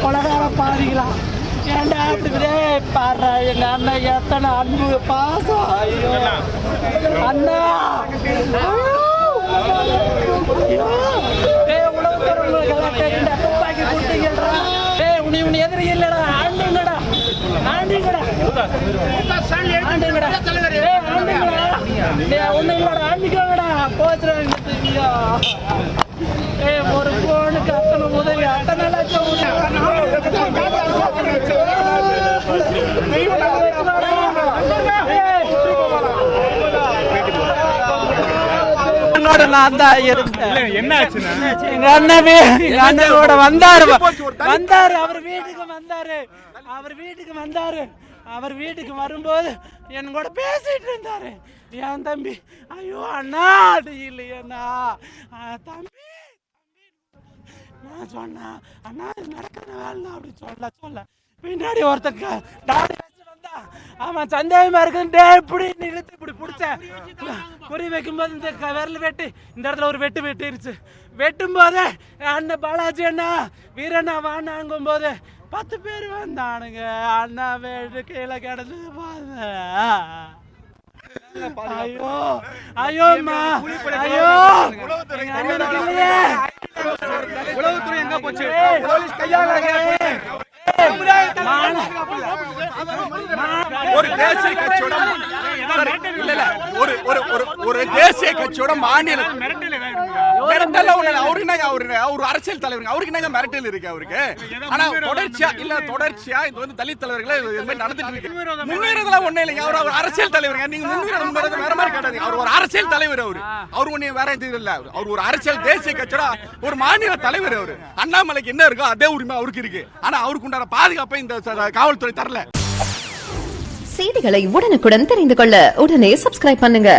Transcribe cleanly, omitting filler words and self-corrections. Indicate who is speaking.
Speaker 1: கொலகார பாதிக்கலாம் ஏன்டா அப்படி பாடுறா எங்க அண்ணன் எத்தனை அன்பு பாசம். ஐயோ அண்ணா துப்பாக்கி கொடுத்தீங்கடா. உனி எதிரி இல்லடா, ஆண்டிங்கடா ஆண்டிங்கடா ஆண்டிங்கடா ஒண்ணு இல்லடா ஆண்டிக்கோங்கடா போச்சுறாங்க. ஒரு போனுக்கு அத்தனை உதவி அத்தனை லட்சம் அவர் வீட்டுக்கு வரும்போது என் கூட பேசிட்டு இருந்தாரு என் தம்பி. ஐயோ அண்ணா அது இல்லையண்ணா தம்பி நான் சொன்னேன் அண்ணா இது நடக்கிற வேலை அப்படி சொல்ல பின்னாடி ஒருத்தருக்கு டாடி வச்சு வந்தா அவன் சந்தேகமா இருக்குன்னு இப்படி இழுத்து இப்படி பிடிச்சேன். குறி வைக்கும்போது இந்த விரல் வெட்டி இந்த இடத்துல ஒரு வெட்டிருச்சு. வெட்டும் போது அண்ணன் பாலாஜி அண்ணா வீரண்ணா வாங்கும் போது 10 பேர் வந்தானுங்க. அண்ணா வீடு கீழே கிடந்து பாருங்க. ஐயோ ஐயோம்மா ஐயோ
Speaker 2: உளவுத்துறை எங்க போச்சு? போலீஸ் கையால ஒரு தேசிய கட்சியோட ஒரு தேசிய கட்சியோட மாநில அவரு அரசியல் தலைவர் அவருக்கு என்ன மிரட்டல் இருக்கு அவருக்கு? ஆனா தொடர்ச்சியா இது வந்து தலித் தலைவர்கள் நடந்துட்டு இருக்கு. முன்னுரிமை ஒண்ணு இல்லைங்க. அவர் அரசியல் தலைவர். நீங்க முன்னுரிமை வேற மாதிரி கேட்டாதீங்க. அவர் ஒரு அரசியல் தலைவர். அவர் ஒண்ணு வேற இது இல்ல. அவர் ஒரு அரசியல் தேசிய கட்சியோட ஒரு மாநில தலைவர். அவரு அண்ணாமலைக்கு என்ன இருக்கோ அதே உரிமை அவருக்கு இருக்கு. ஆனா அவருக்கு உண்டான பாதுகாப்பை இந்த காவல்துறை தரல.
Speaker 3: செய்திகளை உடனுக்குடன் தெரிந்து கொள்ள உடனே சப்ஸ்கிரைப் பண்ணுங்க.